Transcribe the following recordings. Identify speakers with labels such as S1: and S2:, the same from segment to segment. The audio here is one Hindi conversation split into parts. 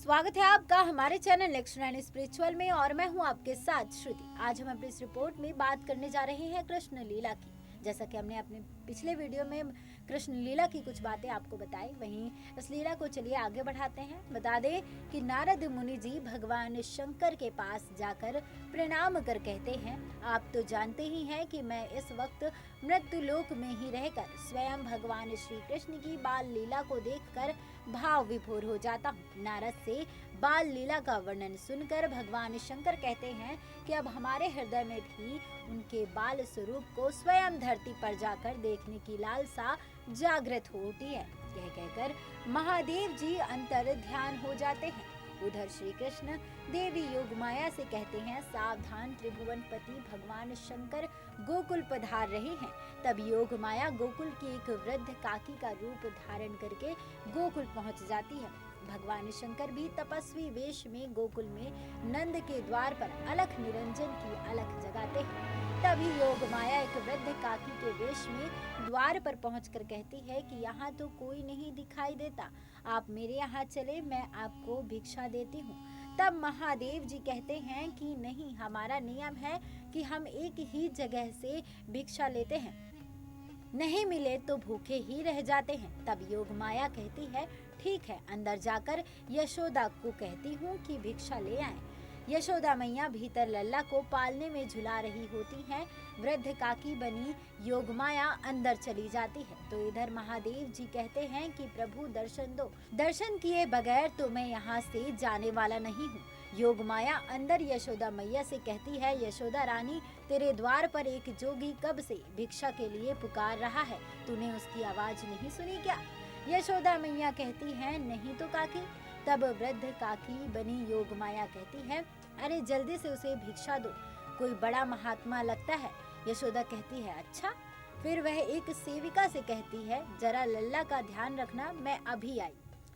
S1: स्वागत है आपका हमारे चैनल नेक्स्ट नाइन स्पिरिचुअल में और मैं हूं आपके साथ श्रुति। आज हम अपनी इस रिपोर्ट में बात करने जा रहे हैं कृष्ण लीला की। जैसा कि हमने अपने पिछले वीडियो में कृष्ण लीला की कुछ बातें आपको बताई, वहीं इस लीला को चलिए आगे बढ़ाते हैं। बता दें कि नारद मुनि जी भगवान शंकर के पास जाकर प्रणाम कर कहते हैं, आप तो जानते ही हैं कि मैं इस वक्त मृत्यु लोक में ही रहकर स्वयं भगवान श्री कृष्ण की बाल लीला को देखकर भाव विभोर हो जाता हूँ। नारद से बाल लीला का वर्णन सुनकर भगवान शंकर कहते हैं कि अब हमारे हृदय में भी उनके बाल स्वरूप को स्वयं धरती पर जाकर देखने की लालसा जागृत होती है। यह कहकर महादेव जी अंतर ध्यान हो जाते हैं। उधर श्री कृष्ण देवी योगमाया से कहते हैं, सावधान त्रिभुवनपति भगवान शंकर गोकुल पधार रहे हैं। तब योगमाया गोकुल की एक वृद्ध काकी का रूप धारण करके गोकुल पहुंच जाती है। भगवान शंकर भी तपस्वी वेश में गोकुल में नंद के द्वार पर अलख निरंजन की अलख जगाते हैं। तभी योगमाया एक वृद्ध काकी के वेश में द्वार पर पहुंचकर कहती है कि यहाँ तो कोई नहीं दिखाई देता, आप मेरे यहाँ चले, मैं आपको भिक्षा देती हूँ। तब महादेव जी कहते हैं कि नहीं, हमारा नियम है कि हम एक ही जगह से भिक्षा लेते हैं, नहीं मिले तो भूखे ही रह जाते हैं। तब योगमाया कहती है, ठीक है, अंदर जाकर यशोदा को कहती हूँ कि भिक्षा ले आए। यशोदा मैया भीतर लल्ला को पालने में झुला रही होती हैं। वृद्ध काकी बनी योगमाया अंदर चली जाती है तो इधर महादेव जी कहते हैं कि प्रभु दर्शन दो, दर्शन किए बगैर तो मैं यहाँ से जाने वाला नहीं हूँ। योगमाया अंदर यशोदा मैया से कहती है, यशोदा रानी, तेरे द्वार पर एक जोगी कब से भिक्षा के लिए पुकार रहा है, तूने उसकी आवाज नहीं सुनी क्या? यशोदा मैया कहती है, नहीं तो काकी। तब वृद्ध काकी बनी योगमाया कहती है, अरे जल्दी से उसे भिक्षा दो, कोई बड़ा महात्मा लगता है। यशोदा कहती है, अच्छा। फिर वह एक सेविका से कहती है, जरा लल्ला का ध्यान रखना, मैं अभी आई।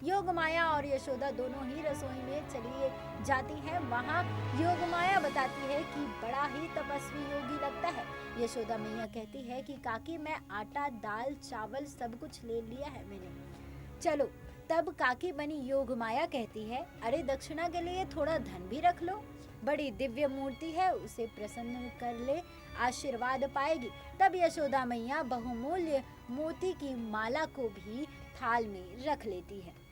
S1: योगमाया और यशोदा दोनों ही रसोई में चली जाती हैं। वहाँ योगमाया बताती है कि बड़ा ही तपस्वी योगी लगता है। यशोदा मैया कहती है कि काकी, मैं आटा दाल चावल सब कुछ ले लिया है मैंने, चलो। तब काकी बनी योगमाया कहती है, अरे दक्षिणा के लिए थोड़ा धन भी रख लो, बड़ी दिव्य मूर्ति है, उसे प्रसन्न कर ले, आशीर्वाद पाएगी। तब यशोदा मैया बहुमूल्य मोती की माला को भी थाल में रख लेती है।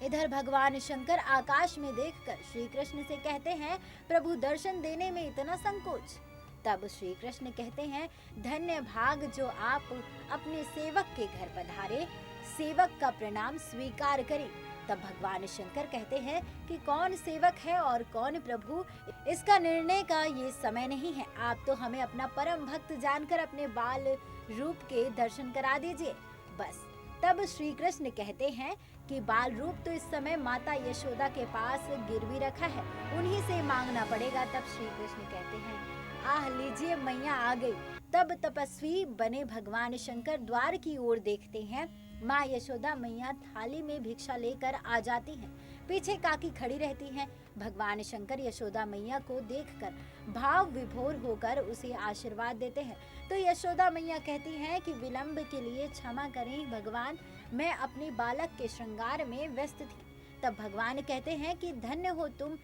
S1: इधर भगवान शंकर आकाश में देखकर श्री कृष्ण से कहते हैं, प्रभु दर्शन देने में इतना संकोच? तब श्री कृष्ण कहते हैं, धन्य भाग जो आप अपने सेवक के घर पधारे, सेवक का प्रणाम स्वीकार करें। तब भगवान शंकर कहते हैं कि कौन सेवक है और कौन प्रभु, इसका निर्णय का ये समय नहीं है। आप तो हमें अपना परम भक्त जानकर अपने बाल रूप के दर्शन करा दीजिए, बस। तब श्री कृष्ण कहते हैं कि बाल रूप तो इस समय माता यशोदा के पास गिरवी रखा है, उन्हीं से मांगना पड़ेगा। तब श्री कृष्ण कहते हैं, आह लीजिए, मैया आ गई। तब तपस्वी बने भगवान शंकर द्वार की ओर देखते हैं। माँ यशोदा मैया थाली में भिक्षा लेकर आ जाती हैं। पीछे काकी खड़ी रहती हैं। भगवान शंकर यशोदा मैया को देखकर भाव विभोर होकर उसे आशीर्वाद देते हैं। तो यशोदा मैया कहती हैं कि विलंब के लिए क्षमा करें भगवान, मैं अपने बालक के श्रृंगार में व्यस्त थी। तब भगवान कहते हैं कि धन्य हो तुम,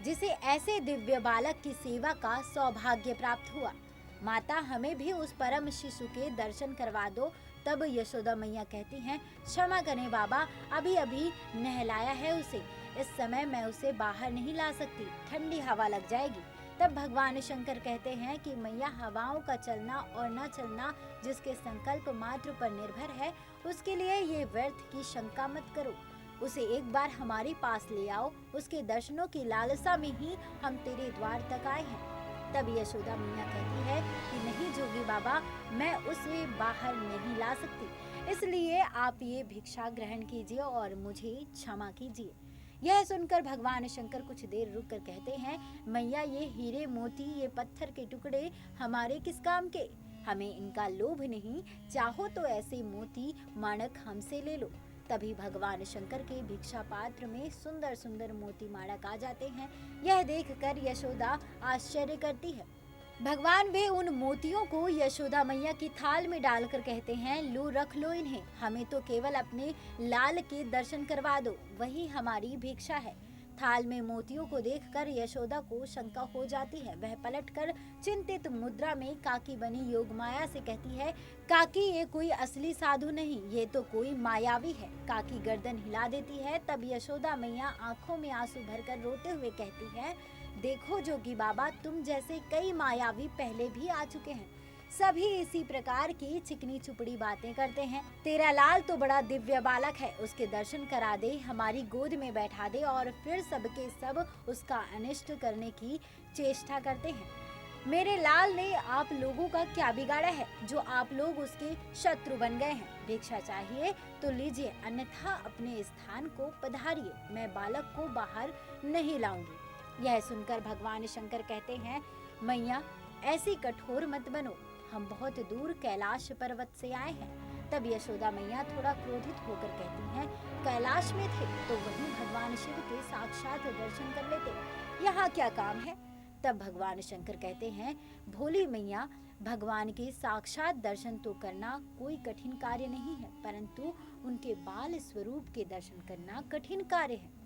S1: जिसे ऐसे दिव्य बालक की सेवा का सौभाग्य प्राप्त हुआ। माता, हमें भी उस परम शिशु के दर्शन करवा दो। तब यशोदा मैया कहती हैं, क्षमा करें बाबा, अभी अभी नहलाया है उसे, इस समय मैं उसे बाहर नहीं ला सकती, ठंडी हवा लग जाएगी। तब भगवान शंकर कहते हैं कि मैया, हवाओं का चलना और न चलना जिसके संकल्प मात्र पर निर्भर है, उसके लिए ये व्यर्थ की शंका मत करो, उसे एक बार हमारे पास ले आओ, उसके दर्शनों की लालसा में ही हम तेरे द्वार तक आए हैं। तब यशोदा मैया कहती है कि नहीं जोगी बाबा, मैं उसे बाहर नहीं ला सकती, इसलिए आप ये भिक्षा ग्रहण कीजिए और मुझे क्षमा कीजिए। यह सुनकर भगवान शंकर कुछ देर रुक कर कहते हैं, मैया, ये हीरे मोती, ये पत्थर के टुकड़े हमारे किस काम के? हमें इनका लोभ नहीं, चाहो तो ऐसे मोती माणक हमसे ले लो। तभी भगवान शंकर के भिक्षा पात्र में सुंदर सुंदर मोती माणक आ जाते हैं। यह देखकर यशोदा आश्चर्य करती है। भगवान वे उन मोतियों को यशोदा मैया की थाल में डालकर कहते हैं, लो रख लो इन्हें, हमें तो केवल अपने लाल के दर्शन करवा दो, वही हमारी भिक्षा है। थाल में मोतियों को देखकर यशोदा को शंका हो जाती है। वह पलटकर चिंतित मुद्रा में काकी बनी योगमाया से कहती है, काकी ये कोई असली साधु नहीं, ये तो कोई मायावी है। काकी गर्दन हिला देती है। तब यशोदा मैया आंखों में आंसू भरकर रोते हुए कहती है, देखो जोगी बाबा, तुम जैसे कई मायावी पहले भी आ चुके हैं, सभी इसी प्रकार की चिकनी चुपड़ी बातें करते हैं। तेरा लाल तो बड़ा दिव्य बालक है, उसके दर्शन करा दे, हमारी गोद में बैठा दे और फिर सबके सब उसका अनिष्ट करने की चेष्टा करते हैं। मेरे लाल ने आप लोगों का क्या बिगाड़ा है जो आप लोग उसके शत्रु बन गए हैं? भिक्षा चाहिए तो लीजिए, अन्यथा अपने स्थान को पधारिए, मैं बालक को बाहर नहीं लाऊंगी। यह सुनकर भगवान शंकर कहते हैं, मैया ऐसी कठोर मत बनो, हम बहुत दूर कैलाश पर्वत से आए हैं। तब यशोदा मैया थोड़ा क्रोधित होकर कहती हैं, कैलाश में थे तो वहीं भगवान शिव के साक्षात दर्शन कर लेते, यहाँ क्या काम है? तब भगवान शंकर कहते हैं, भोली मैया, भगवान के साक्षात दर्शन तो करना कोई कठिन कार्य नहीं है, परंतु उनके बाल स्वरूप के दर्शन करना कठिन कार्य है।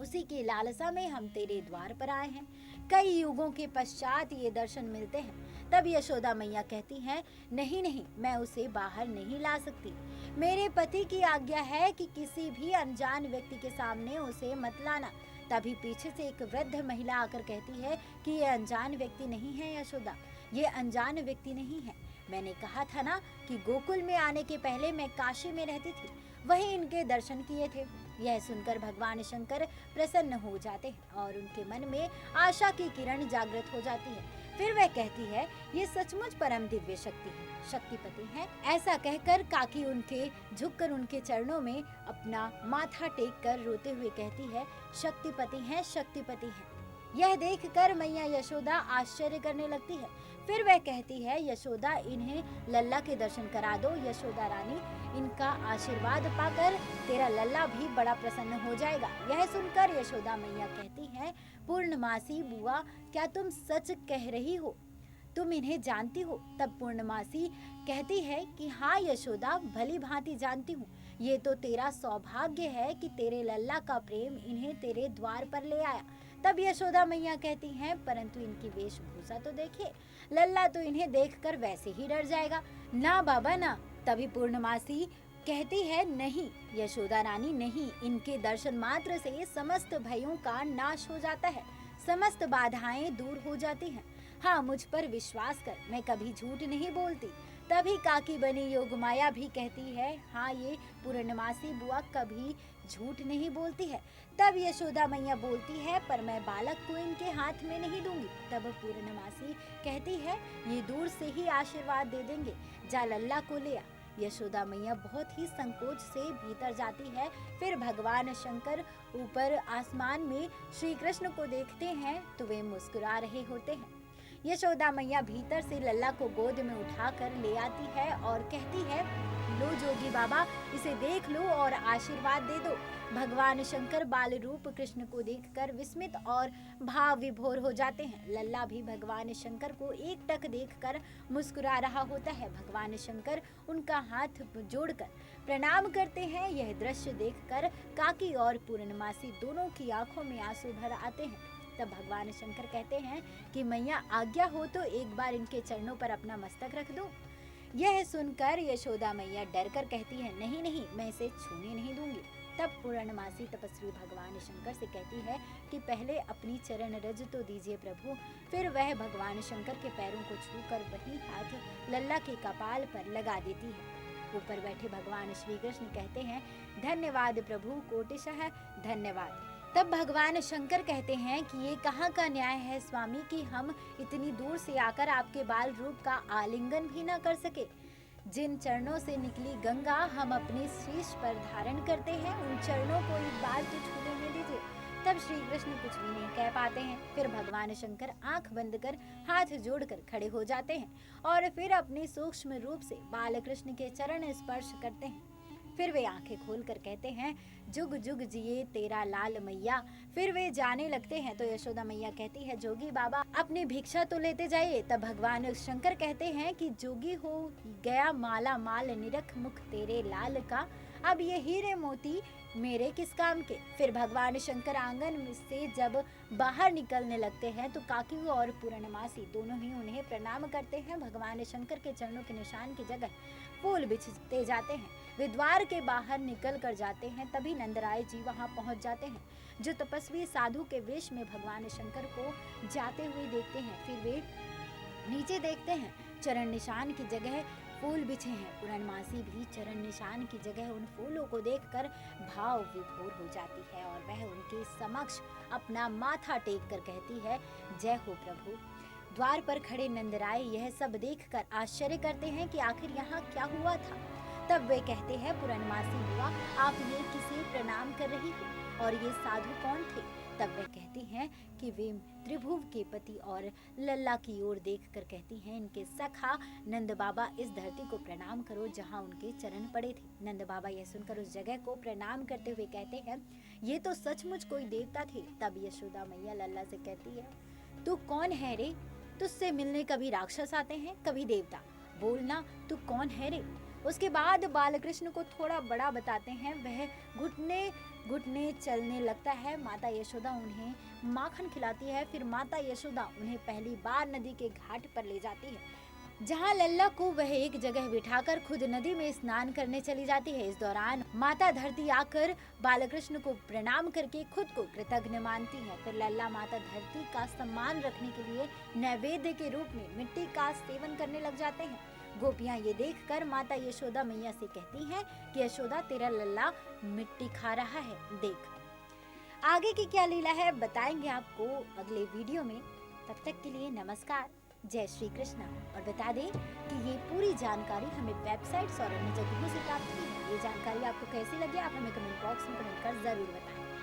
S1: उसी की लालसा में हम तेरे द्वार पर आए हैं। कई युगों के पश्चात ये दर्शन मिलते हैं। तब यशोदा मैया कहती हैं, नहीं नहीं, मैं उसे बाहर नहीं ला सकती। मेरे पति की आज्ञा है कि किसी भी अनजान व्यक्ति के सामने उसे मत लाना। तभी पीछे से एक वृद्ध महिला आकर कहती है कि ये अनजान व्यक्ति नहीं है यशोदा, ये अनजान व्यक्ति नहीं है। मैंने कहा था ना कि गोकुल में आने के पहले मैं काशी में रहती थी, वहीं इनके दर्शन किए थे। यह सुनकर भगवान शंकर प्रसन्न हो जाते हैं और उनके मन में आशा की किरण जागृत हो जाती है। फिर वह कहती है, ये सचमुच परम दिव्य शक्ति है, शक्तिपति है। ऐसा कहकर काकी उनके झुककर उनके चरणों में अपना माथा टेक कर रोते हुए कहती है, शक्तिपति है, शक्तिपति है। यह देखकर मैया यशोदा आश्चर्य करने लगती है। फिर वह कहती है, यशोदा इन्हें लल्ला के दर्शन करा दो। यशोदा रानी, इनका आशीर्वाद पाकर तेरा लल्ला भी बड़ा प्रसन्न हो जाएगा। यह सुनकर यशोदा मैया कहती है, पूर्णमासी बुआ, क्या तुम सच कह रही हो? तुम इन्हें जानती हो? तब पूर्णमासी कहती है कि हाँ यशोदा, भली भांति जानती हूँ। ये तो तेरा सौभाग्य है कि तेरे लल्ला का प्रेम इन्हें तेरे द्वार पर ले आया। तब यशोदा मैया कहती हैं, परंतु इनकी वेशभूषा तो देखिए, लल्ला तो इन्हें देखकर वैसे ही डर जाएगा। ना बाबा ना। तभी पूर्णमासी कहती है, नहीं यशोदा रानी, नहीं, इनके दर्शन मात्र से समस्त भयों का नाश हो जाता है, समस्त बाधाएं दूर हो जाती हैं। हाँ, मुझ पर विश्वास कर, मैं कभी झूठ नहीं बोलती। तभी काकी बनी योगमाया भी कहती है, हाँ ये पूर्णमासी बुआ कभी झूठ नहीं बोलती है। तब यशोदा मैया बोलती है, पर मैं बालक को इनके हाथ में नहीं दूंगी। तब पूर्णमासी कहती है, ये दूर से ही आशीर्वाद दे देंगे, जा लल्ला को ले आ। यशोदा मैया बहुत ही संकोच से भीतर जाती है। फिर भगवान शंकर ऊपर आसमान में श्री कृष्ण को देखते हैं तो वे मुस्कुरा रहे होते हैं। यशोदा मैया भीतर से लल्ला को गोद में उठाकर ले आती है और कहती है, लो जोगी बाबा, इसे देख लो और आशीर्वाद दे दो। भगवान शंकर बाल रूप कृष्ण को देखकर विस्मित और भाव विभोर हो जाते हैं। लल्ला भी भगवान शंकर को एकटक देखकर मुस्कुरा रहा होता है। भगवान शंकर उनका हाथ जोड़कर प्रणाम करते हैं। यह दृश्य देखकर काकी और पूर्णमासी दोनों की आंखों में आंसू भर आते हैं। तब भगवान शंकर कहते हैं कि मैया आज्ञा हो तो एक बार इनके चरणों पर अपना मस्तक रख दो। यह सुनकर यशोदा मैया डर कर कहती है, नहीं नहीं, मैं इसे छूने नहीं दूंगी। तब पूर्णमासी तपस्वी भगवान शंकर से कहती है कि पहले अपनी चरण रज तो दीजिए प्रभु। फिर वह भगवान शंकर के पैरों को छूकर वही हाथ लल्ला के कपाल पर लगा देती है। ऊपर बैठे भगवान श्री कृष्ण कहते हैं, धन्यवाद प्रभु, कोटिशः धन्यवाद। तब भगवान शंकर कहते हैं कि ये कहाँ का न्याय है स्वामी कि हम इतनी दूर से आकर आपके बाल रूप का आलिंगन भी न कर सके। जिन चरणों से निकली गंगा हम अपने शीश पर धारण करते हैं, उन चरणों को एक बार तो छू लेने दीजिए। तब श्री कृष्ण कुछ भी नहीं कह पाते हैं। फिर भगवान शंकर आंख बंद कर हाथ जोड़कर खड़े हो जाते हैं और फिर अपने सूक्ष्म रूप से बाल कृष्ण के चरण स्पर्श करते हैं। फिर वे आंखें खोलकर कहते हैं, जुग जुग जिए तेरा लाल मैया। फिर वे जाने लगते हैं तो यशोदा मैया कहती है, जोगी बाबा अपनी भिक्षा तो लेते जाइए। तब भगवान शंकर कहते हैं कि जोगी हो गया माला माल, निरख मुख तेरे लाल का, अब ये हीरे मोती मेरे किस काम के। फिर भगवान शंकर आंगन से जब बाहर निकलने लगते हैं तो काकी और पूर्णमासी दोनों ही उन्हें प्रणाम करते हैं। भगवान शंकर के चरणों के निशान की जगह फूल बिछते जाते हैं। वे द्वार के बाहर निकल कर जाते हैं, तभी नंदराय जी वहां पहुंच जाते हैं, जो तपस्वी साधु के वेश में भगवान शंकर को जाते हुए देखते हैं। फिर वे नीचे देखते हैं, चरण निशान की जगह फूल बिछे हैं। पूर्णमासी भी चरण निशान की जगह उन फूलों को देखकर भाव विभोर हो जाती है और वह उनके समक्ष अपना माथा टेक कर कहती है, जय हो प्रभु। द्वार पर खड़े नंदराय यह सब देखकर आश्चर्य करते हैं कि आखिर यहाँ क्या हुआ था। तब वे कहते हैं, पूर्णमासी हुआ, आप ये किसे प्रणाम कर रही हो और ये साधु कौन थे। तब वे कहती हैं कि वे त्रिभुव के पति और लल्ला की ओर देखकर कहती हैं, इनके सखा नंद बाबा इस धरती को प्रणाम करो जहाँ उनके चरण पड़े थे। नंद बाबा यह सुनकर उस जगह को प्रणाम करते हुए कहते हैं, ये तो सचमुच कोई देवता थे। तब यशोदा मैया लल्ला से कहती है, तू कौन है रे? तुझसे मिलने कभी राक्षस आते हैं कभी देवता, बोलना तू कौन है रे? उसके बाद बालकृष्ण को थोड़ा बड़ा बताते हैं, वह घुटने घुटने चलने लगता है। माता यशोदा उन्हें माखन खिलाती है। फिर माता यशोदा उन्हें पहली बार नदी के घाट पर ले जाती है, जहाँ लल्ला को वह एक जगह बिठाकर खुद नदी में स्नान करने चली जाती है। इस दौरान माता धरती आकर बालकृष्ण को प्रणाम करके खुद को कृतज्ञ मानती है। फिर लल्ला माता धरती का सम्मान रखने के लिए नैवेद्य के रूप में मिट्टी का सेवन करने लग जाते हैं। गोपियां ये देखकर माता यशोदा मैया से कहती हैं कि यशोदा तेरा लल्ला मिट्टी खा रहा है, देख। आगे की क्या लीला है बताएंगे आपको अगले वीडियो में। तब तक के लिए नमस्कार, जय श्री कृष्णा। और बता दें कि ये पूरी जानकारी हमें वेबसाइट्स और अन्य जगहों से प्राप्त हुई है। ये जानकारी आपको कैसी लगी आप हमें कमेंट बॉक्स में कमेंट कर जरूर बताएं।